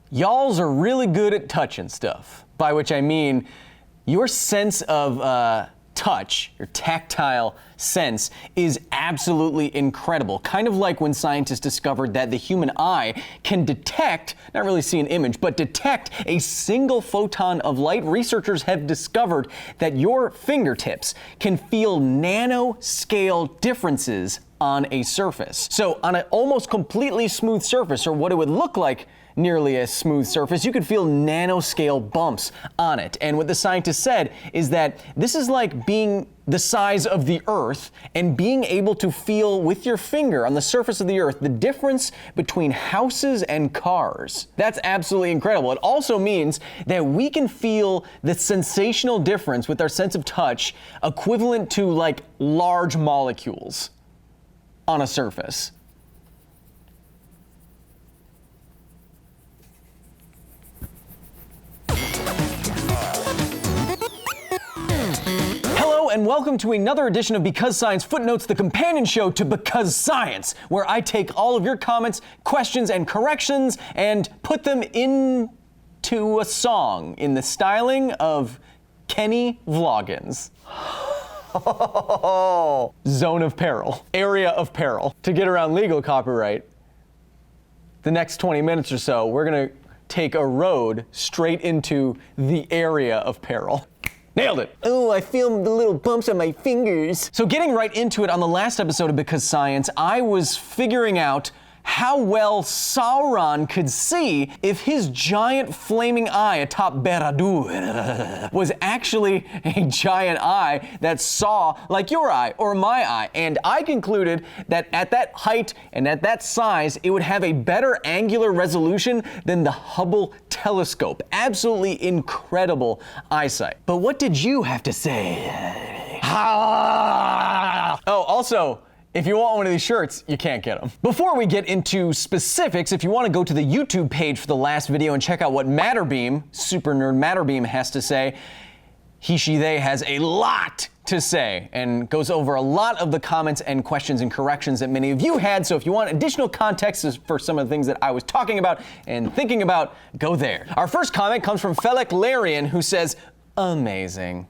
Y'alls are really good at touching stuff, by which I mean your sense of touch, your tactile sense, is absolutely incredible. Kind of like when scientists discovered that the human eye can detect, not really see an image, but detect a single photon of light. Researchers have discovered that your fingertips can feel nanoscale differences on a surface. So on an almost completely smooth surface, or what it would look like nearly a smooth surface, you could feel nanoscale bumps on it. And what the scientists said is that this is like being the size of the Earth and being able to feel with your finger on the surface of the Earth the difference between houses and cars. That's absolutely incredible. It also means that we can feel the sensational difference with our sense of touch equivalent to like large molecules on a surface. Hello and welcome to another edition of Because Science Footnotes, the companion show to Because Science, where I take all of your comments, questions, and corrections and put them into a song in the styling of Kenny Vloggins. Zone of peril, area of peril. To get around legal copyright, the next 20 minutes or so, we're gonna take a road straight into the area of peril. Nailed it. Oh, I feel the little bumps on my fingers. So getting right into it, on the last episode of Because Science, I was figuring out how well Sauron could see if his giant flaming eye atop Barad-dûr was actually a giant eye that saw like your eye or my eye. And I concluded that at that height and at that size, it would have a better angular resolution than the Hubble telescope. Absolutely incredible eyesight. But what did you have to say? Oh, also, if you want one of these shirts, you can't get them. Before we get into specifics, if you want to go to the YouTube page for the last video and check out what Matterbeam, super nerd Matterbeam, has to say, he, she, they has a lot to say and goes over a lot of the comments and questions and corrections that many of you had. So if you want additional context for some of the things that I was talking about and thinking about, go there. Our first comment comes from Felix Larian, who says, amazing.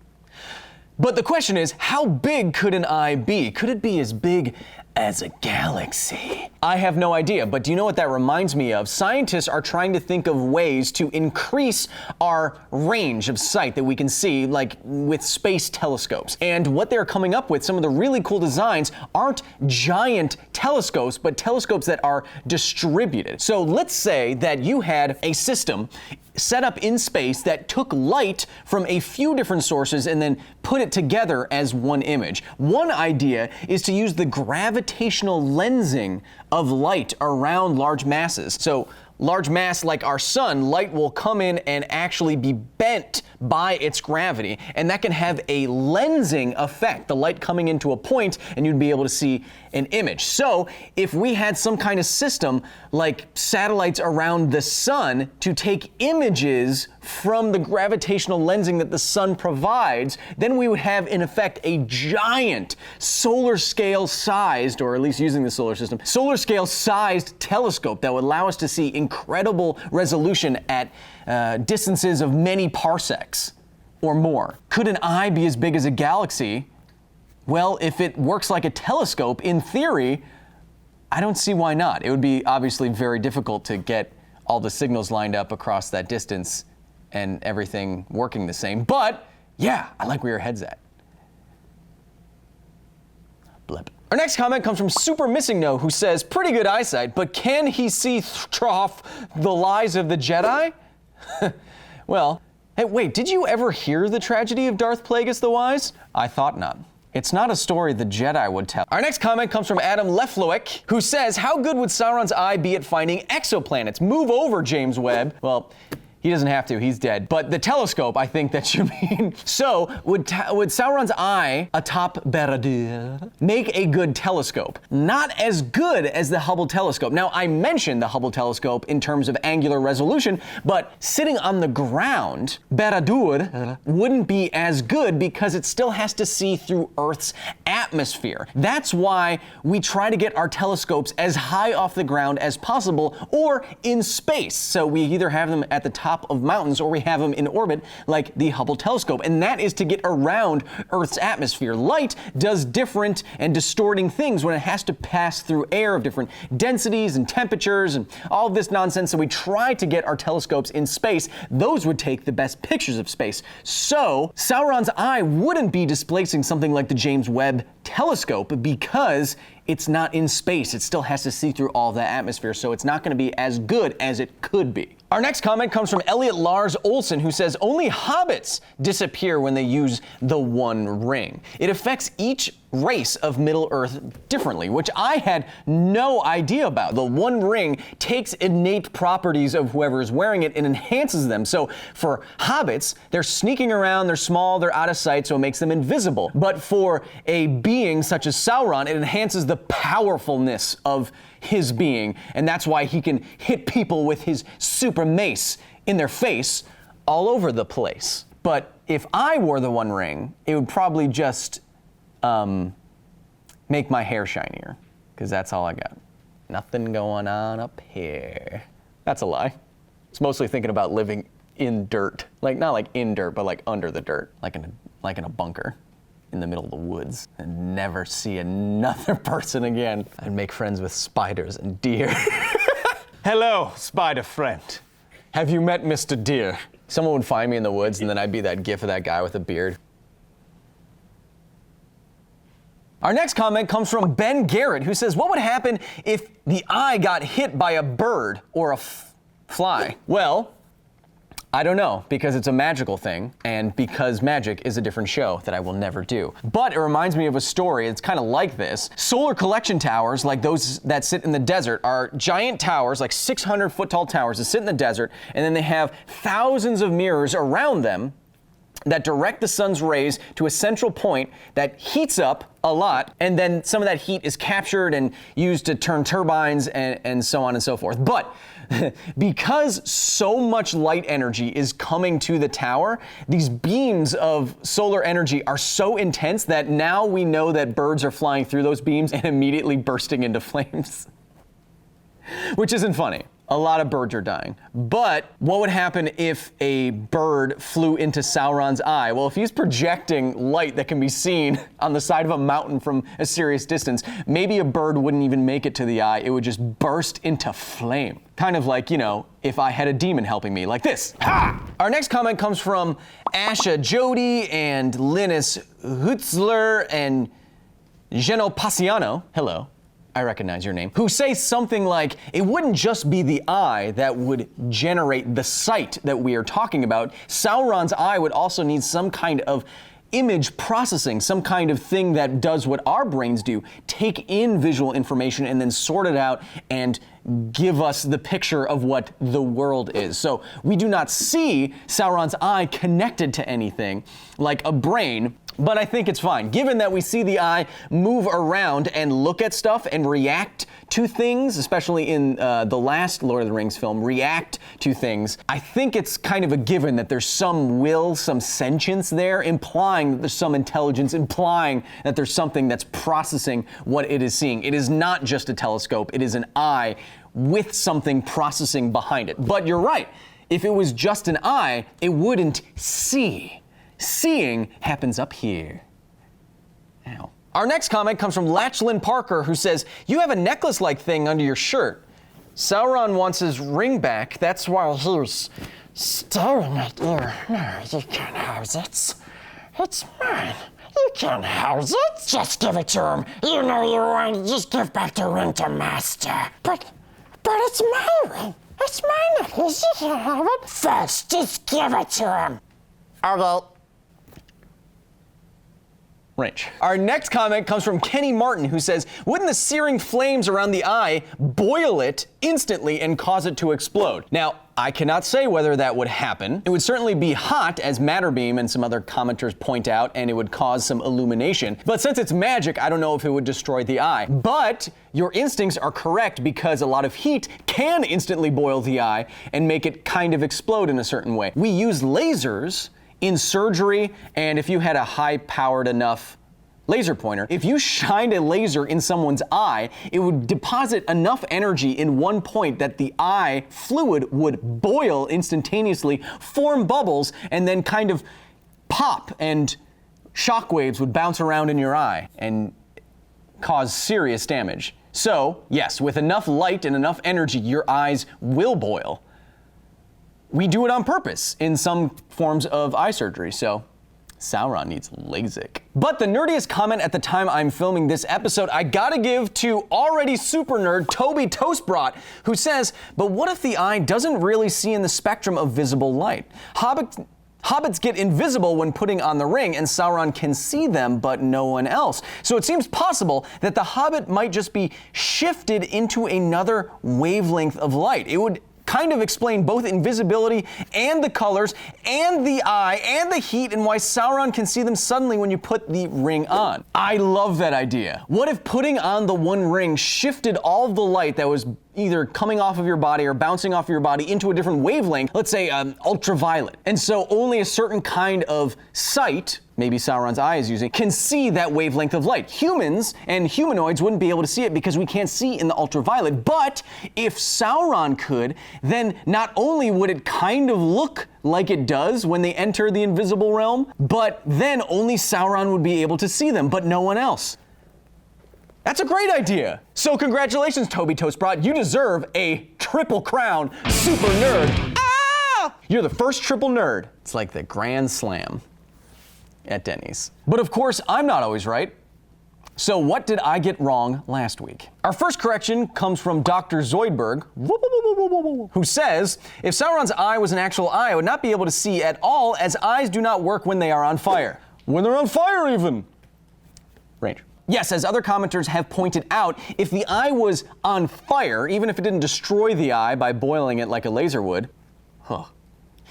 But the question is, how big could an eye be? Could it be as big as a galaxy? I have no idea, but do you know what that reminds me of? Scientists are trying to think of ways to increase our range of sight that we can see, like with space telescopes. And what they're coming up with, some of the really cool designs, aren't giant telescopes, but telescopes that are distributed. So let's say that you had a system set up in space that took light from a few different sources and then put it together as one image. One idea is to use the gravitational lensing of light around large masses. So large mass like our sun, light will come in and actually be bent by its gravity, and that can have a lensing effect, the light coming into a point and you'd be able to see an image. So if we had some kind of system like satellites around the sun to take images from the gravitational lensing that the sun provides, then we would have in effect a giant solar scale sized, or at least using the solar system, solar scale sized telescope that would allow us to see incredible resolution at distances of many parsecs or more. Could an eye be as big as a galaxy? Well, if it works like a telescope, in theory, I don't see why not. It would be obviously very difficult to get all the signals lined up across that distance and everything working the same. But yeah, I like where your head's at. Blip. Our next comment comes from Super Missing No, who says, pretty good eyesight, but can he see trough the lies of the Jedi? Well, hey, wait, did you ever hear the tragedy of Darth Plagueis the Wise? I thought not. It's not a story the Jedi would tell. Our next comment comes from Adam Leflowick, who says, how good would Sauron's eye be at finding exoplanets? Move over, James Webb. Well, He doesn't have to, he's dead. But the telescope, I think that you mean. So, would Sauron's eye atop Barad-dûr make a good telescope? Not as good as the Hubble telescope. Now, I mentioned the Hubble telescope in terms of angular resolution, but sitting on the ground, Barad-dûr wouldn't be as good because it still has to see through Earth's atmosphere. That's why we try to get our telescopes as high off the ground as possible or in space. So we either have them at the top of mountains or we have them in orbit like the Hubble telescope. And that is to get around Earth's atmosphere. Light does different and distorting things when it has to pass through air of different densities and temperatures and all of this nonsense. So we try to get our telescopes in space. Those would take the best pictures of space. So Sauron's eye wouldn't be displacing something like the James Webb telescope because it's not in space. It still has to see through all that atmosphere, so it's not going to be as good as it could be. Our next comment comes from Elliot Lars Olson, who says, only hobbits disappear when they use the One Ring. It affects each race of Middle-earth differently, which I had no idea about. The One Ring takes innate properties of whoever is wearing it and enhances them. So for hobbits, they're sneaking around, they're small, they're out of sight, so it makes them invisible. But for a being such as Sauron, it enhances the powerfulness of his being, and that's why he can hit people with his super mace in their face all over the place. But if I wore the One Ring, it would probably just make my hair shinier, because that's all I got. Nothing going on up here. That's a lie. It's mostly thinking about living in dirt. Like, not like in dirt, but like under the dirt, like in a bunker in the middle of the woods, and never see another person again. I'd make friends with spiders and deer. Hello, spider friend. Have you met Mr. Deer? Someone would find me in the woods, and then I'd be that gif of that guy with a beard. Our next comment comes from Ben Garrett, who says, what would happen if the eye got hit by a bird or a fly? Well, I don't know, because it's a magical thing, and because magic is a different show that I will never do. But it reminds me of a story. It's kind of like this. Solar collection towers, like those that sit in the desert, are giant towers, like 600-foot tall towers that sit in the desert, and then they have thousands of mirrors around them that direct the sun's rays to a central point that heats up a lot, and then some of that heat is captured and used to turn turbines and so on and so forth. But because so much light energy is coming to the tower, these beams of solar energy are so intense that now we know that birds are flying through those beams and immediately bursting into flames. Which isn't funny. A lot of birds are dying. But what would happen if a bird flew into Sauron's eye? Well, if he's projecting light that can be seen on the side of a mountain from a serious distance, maybe a bird wouldn't even make it to the eye. It would just burst into flame. Kind of like, you know, if I had a demon helping me, like this. Ha! Our next comment comes from Asha Jyothi and Linus Hutzler and Geno Passiano. Hello. I recognize your name, who say something like, it wouldn't just be the eye that would generate the sight that we are talking about. Sauron's eye would also need some kind of image processing, some kind of thing that does what our brains do, take in visual information and then sort it out and give us the picture of what the world is. So we do not see Sauron's eye connected to anything like a brain. But I think it's fine. Given that we see the eye move around and look at stuff and react to things, especially in the last Lord of the Rings film, react to things, I think it's kind of a given that there's some will, some sentience there, implying that there's some intelligence, implying that there's something that's processing what it is seeing. It is not just a telescope, it is an eye with something processing behind it. But you're right, if it was just an eye, it wouldn't see. Seeing happens up here. Ow. Our next comment comes from Lachlan Parker, who says, you have a necklace-like thing under your shirt. Sauron wants his ring back. That's why he was staring at you. No, you can't house it. It's mine. You can't house it. Just give it to him. You know you want. Just give back the ring to Master. But it's my ring. It's my necklace. You can't have it. First, just give it to him. Okay. range. Our next comment comes from Kenny Martin, who says, wouldn't the searing flames around the eye boil it instantly and cause it to explode? Now, I cannot say whether that would happen. It would certainly be hot, as matter beam and some other commenters point out, and it would cause some illumination. But since it's magic, I don't know if it would destroy the eye. But your instincts are correct, because a lot of heat can instantly boil the eye and make it kind of explode in a certain way. We use lasers in surgery, and if you had a high-powered enough laser pointer, if you shined a laser in someone's eye, it would deposit enough energy in one point that the eye fluid would boil instantaneously, form bubbles, and then kind of pop, and shockwaves would bounce around in your eye and cause serious damage. So, yes, with enough light and enough energy, your eyes will boil. We do it on purpose in some forms of eye surgery, so Sauron needs LASIK. But the nerdiest comment at the time I'm filming this episode, I gotta give to already super nerd Toby Toast, who says, but what if the eye doesn't really see in the spectrum of visible light? Hobbits get invisible when putting on the ring, and Sauron can see them, but no one else. So it seems possible that the Hobbit might just be shifted into another wavelength of light. It would kind of explain both invisibility and the colors and the eye and the heat, and why Sauron can see them suddenly when you put the ring on. I love that idea. What if putting on the one ring shifted all of the light that was either coming off of your body or bouncing off your body into a different wavelength, let's say ultraviolet. And so only a certain kind of sight, maybe Sauron's eye is using, can see that wavelength of light. Humans and humanoids wouldn't be able to see it because we can't see in the ultraviolet. But if Sauron could, then not only would it kind of look like it does when they enter the invisible realm, but then only Sauron would be able to see them, but no one else. That's a great idea. So congratulations, Toby Toast. You deserve a triple crown, super nerd. Ah! You're the first triple nerd. It's like the Grand Slam at Denny's. But of course, I'm not always right. So what did I get wrong last week? Our first correction comes from Dr. Zoidberg, who says, if Sauron's eye was an actual eye, I would not be able to see at all, as eyes do not work when they are on fire. When they're on fire even. Range. Yes, as other commenters have pointed out, if the eye was on fire, even if it didn't destroy the eye by boiling it like a laser would,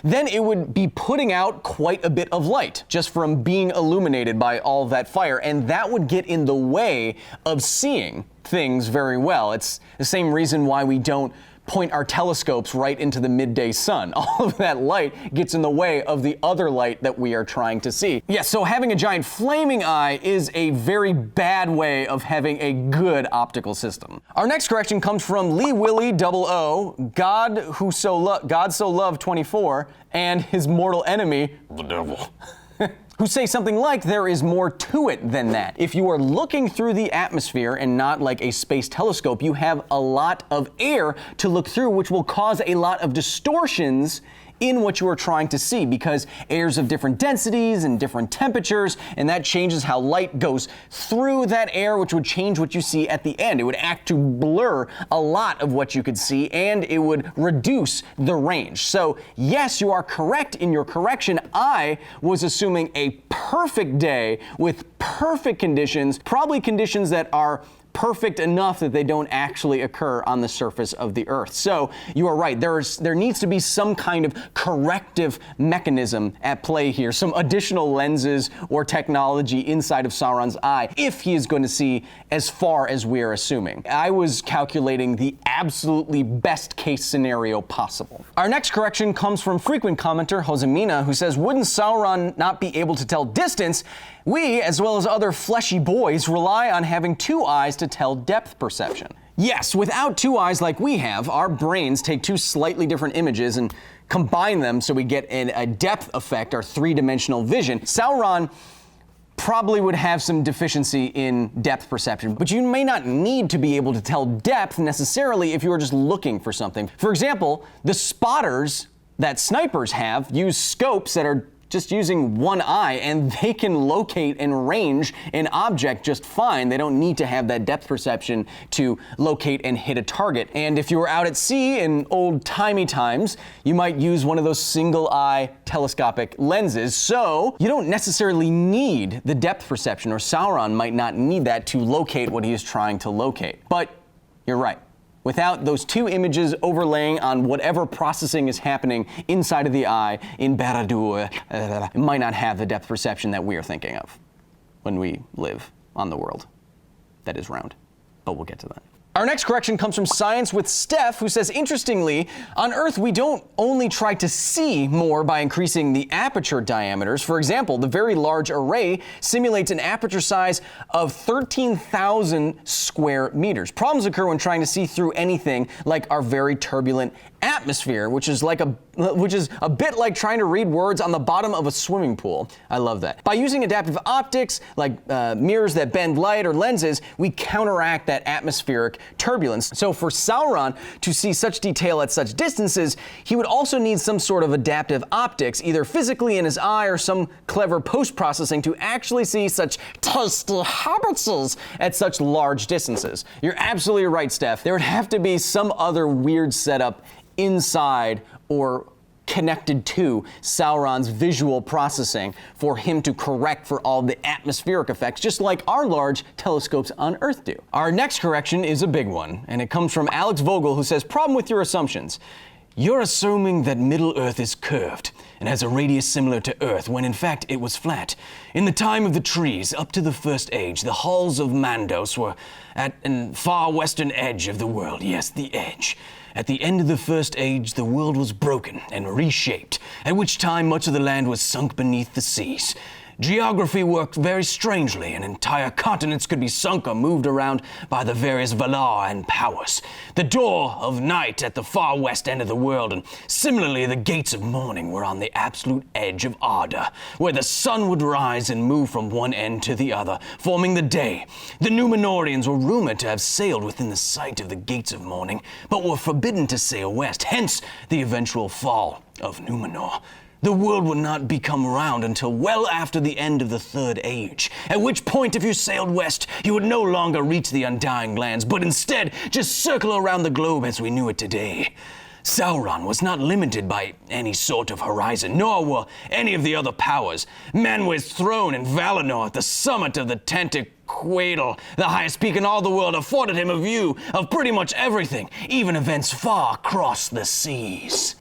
then it would be putting out quite a bit of light just from being illuminated by all that fire, and that would get in the way of seeing things very well. It's the same reason why we don't point our telescopes right into the midday sun. All of that light gets in the way of the other light that we are trying to see. Yes, so having a giant flaming eye is a very bad way of having a good optical system. Our next correction comes from Lee Willy 00, God so loved 24, and his mortal enemy, the devil. Who say something like, there is more to it than that. If you are looking through the atmosphere and not like a space telescope, you have a lot of air to look through, which will cause a lot of distortions in what you are trying to see, because air's of different densities and different temperatures, and that changes how light goes through that air, which would change what you see at the end. It would act to blur a lot of what you could see, and it would reduce the range. So yes, you are correct in your correction. I was assuming a perfect day with perfect conditions, probably conditions that are perfect enough that they don't actually occur on the surface of the Earth. So you are right, there needs to be some kind of corrective mechanism at play here, some additional lenses or technology inside of Sauron's eye if he is going to see as far as we're assuming. I was calculating the absolutely best case scenario possible. Our next correction comes from frequent commenter Hosanna, who says, wouldn't Sauron not be able to tell distance? We, as well as other fleshy boys, rely on having two eyes to tell depth perception. Yes, without two eyes like we have, our brains take two slightly different images and combine them so we get a depth effect, our three-dimensional vision. Sauron probably would have some deficiency in depth perception, but you may not need to be able to tell depth necessarily if you are just looking for something. For example, the spotters that snipers have use scopes that are just using one eye, and they can locate and range an object just fine. They don't need to have that depth perception to locate and hit a target. And if you were out at sea in old-timey times, you might use one of those single-eye telescopic lenses, so you don't necessarily need the depth perception, or Sauron might not need that to locate what he is trying to locate. But you're right. Without those two images overlaying on whatever processing is happening inside of the eye in Barad-dûr, it might not have the depth perception that we are thinking of when we live on the world that is round. But we'll get to that. Our next correction comes from Science with Steph, who says, interestingly, on Earth we don't only try to see more by increasing the aperture diameters. For example, the Very Large Array simulates an aperture size of 13,000 square meters. Problems occur when trying to see through anything like our very turbulent atmosphere, which is a bit like trying to read words on the bottom of a swimming pool. I love that. By using adaptive optics, like mirrors that bend light or lenses, we counteract that atmospheric turbulence. So for Sauron to see such detail at such distances, he would also need some sort of adaptive optics, either physically in his eye or some clever post-processing to actually see such tasty hobbitses at such large distances. You're absolutely right, Steph. There would have to be some other weird setup inside or connected to Sauron's visual processing for him to correct for all the atmospheric effects, just like our large telescopes on Earth do. Our next correction is a big one, and it comes from Alex Vogel, who says, problem with your assumptions. You're assuming that Middle-earth is curved and has a radius similar to Earth, when in fact it was flat. In the time of the trees, up to the First Age, the halls of Mandos were at an far western edge of the world. Yes, the edge. At the end of the First Age, the world was broken and reshaped, at which time much of the land was sunk beneath the seas. Geography worked very strangely, and entire continents could be sunk or moved around by the various Valar and powers. The door of night at the far west end of the world, and similarly the gates of morning, were on the absolute edge of Arda, where the sun would rise and move from one end to the other, forming the day. The Númenóreans were rumored to have sailed within the sight of the gates of morning, but were forbidden to sail west, hence the eventual fall of Númenor. The world would not become round until well after the end of the Third Age, at which point if you sailed west, you would no longer reach the Undying Lands, but instead just circle around the globe as we knew it today. Sauron was not limited by any sort of horizon, nor were any of the other powers. Manwë's throne in Valinor at the summit of the Tentaquaedal, the highest peak in all the world, afforded him a view of pretty much everything, even events far across the seas.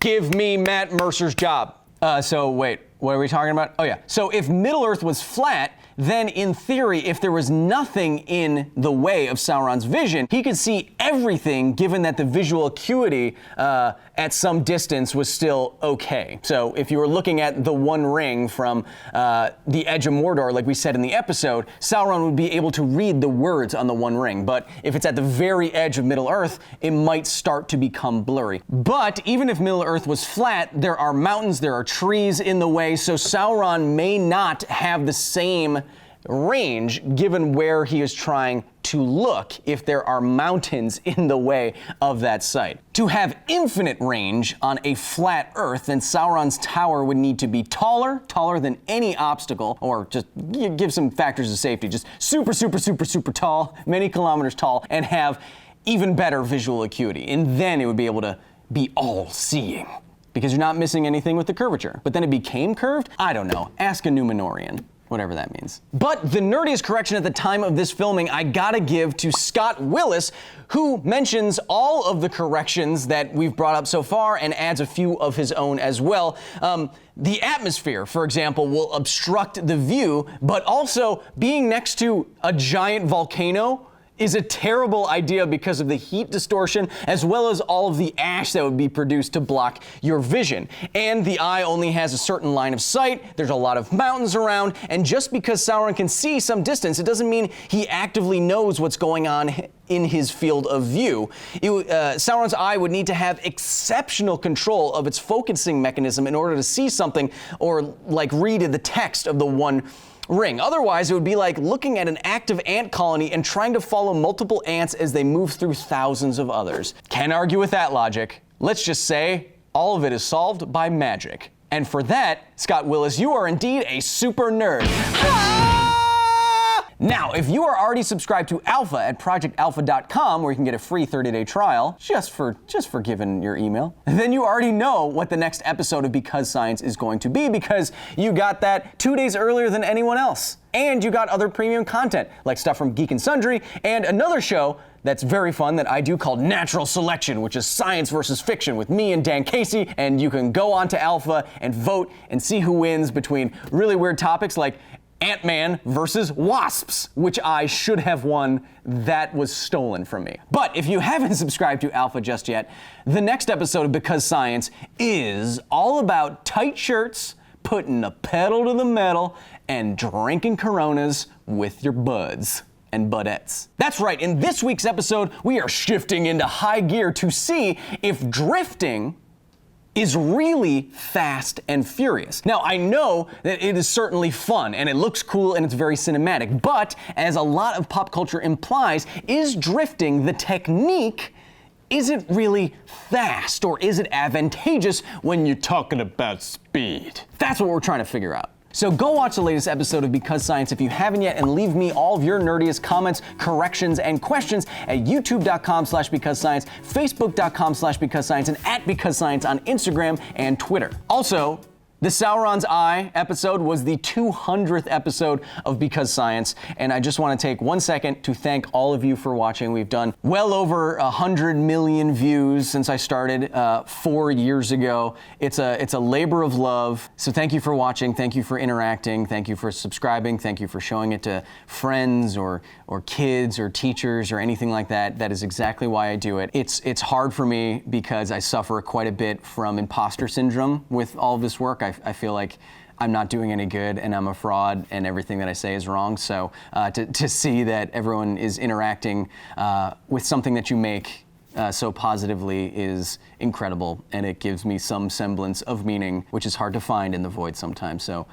Give me Matt Mercer's job. So wait, what are we talking about? Oh yeah, so if Middle-earth was flat, then in theory, if there was nothing in the way of Sauron's vision, he could see everything, given that the visual acuity at some distance was still okay. So if you were looking at the One Ring from the edge of Mordor, like we said in the episode, Sauron would be able to read the words on the One Ring. But if it's at the very edge of Middle-earth, it might start to become blurry. But even if Middle-earth was flat, there are mountains, there are trees in the way, so Sauron may not have the same range given where he is trying to look if there are mountains in the way of that site. To have infinite range on a flat Earth, then Sauron's tower would need to be taller than any obstacle, or just give some factors of safety, just super tall, many kilometers tall, and have even better visual acuity. And then it would be able to be all-seeing, because you're not missing anything with the curvature. But then it became curved? I don't know. Ask a Númenórean. Whatever that means. But the nerdiest correction at the time of this filming I gotta give to Scott Willis, who mentions all of the corrections that we've brought up so far and adds a few of his own as well. The atmosphere, for example, will obstruct the view, but also being next to a giant volcano is a terrible idea because of the heat distortion, as well as all of the ash that would be produced to block your vision. And the eye only has a certain line of sight, there's a lot of mountains around, and just because Sauron can see some distance, it doesn't mean he actively knows what's going on in his field of view. Sauron's eye would need to have exceptional control of its focusing mechanism in order to see something or like read the text of the One Ring. Otherwise, it would be like looking at an active ant colony and trying to follow multiple ants as they move through thousands of others. Can't argue with that logic. Let's just say All of it is solved by magic. And for that, Scott Willis, you are indeed a super nerd. Now, if you are already subscribed to Alpha at projectalpha.com, where you can get a free 30-day trial, just for giving your email, then you already know what the next episode of Because Science is going to be, because you got that 2 days earlier than anyone else. And you got other premium content, like stuff from Geek and Sundry, and another show that's very fun that I do called Natural Selection, which is science versus fiction with me and Dan Casey, and you can go on to Alpha and vote and see who wins between really weird topics like Ant-Man versus wasps, which I should have won. That was stolen from me. But if you haven't subscribed to Alpha just yet, the next episode of Because Science is all about tight shirts, putting the pedal to the metal, and drinking Coronas with your buds and budettes. That's right, in this week's episode, we are shifting into high gear to see if drifting is really fast and furious. Now, I know that it is certainly fun and it looks cool and it's very cinematic, but as a lot of pop culture implies, is drifting the technique? Is it really fast, or is it advantageous when you're talking about speed? That's what we're trying to figure out. So go watch the latest episode of Because Science if you haven't yet, and leave me all of your nerdiest comments, corrections, and questions at youtube.com/becausescience, facebook.com/becausescience, and at becausescience on Instagram and Twitter. Also, the Sauron's Eye episode was the 200th episode of Because Science, and I just want to take 1 second to thank all of you for watching. We've done well over 100 million views since I started 4 years ago. It's a labor of love, so thank you for watching, thank you for interacting, thank you for subscribing, thank you for showing it to friends or kids or teachers or anything like that. That is exactly why I do it. It's hard for me because I suffer quite a bit from imposter syndrome with all of this work. I feel like I'm not doing any good and I'm a fraud and everything that I say is wrong. So to see that everyone is interacting with something that you make so positively is incredible, and it gives me some semblance of meaning, which is hard to find in the void sometimes. So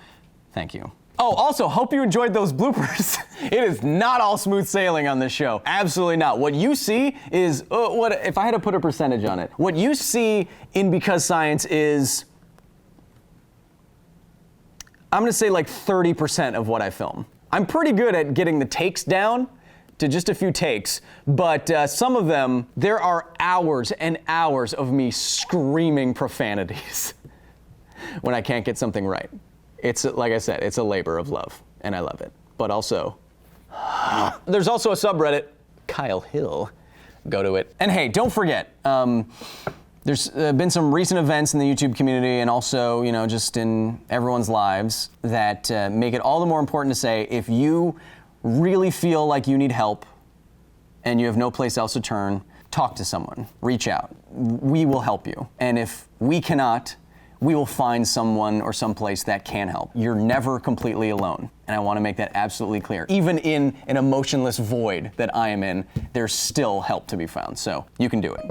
thank you. Oh, also, hope you enjoyed those bloopers. It is not all smooth sailing on this show. Absolutely not. What you see is, what if I had to put a percentage on it? What you see in Because Science is, I'm gonna say like 30% of what I film. I'm pretty good at getting the takes down to just a few takes, but some of them, there are hours and hours of me screaming profanities when I can't get something right. It's, like I said, it's a labor of love, and I love it. But also, there's also a subreddit, Kyle Hill. Go to it. And hey, don't forget, there's been some recent events in the YouTube community and also, you know, just in everyone's lives that make it all the more important to say, if you really feel like you need help and you have no place else to turn, talk to someone, reach out. We will help you. And if we cannot, we will find someone or someplace that can help. You're never completely alone. And I want to make that absolutely clear. Even in an emotionless void that I am in, there's still help to be found. So you can do it.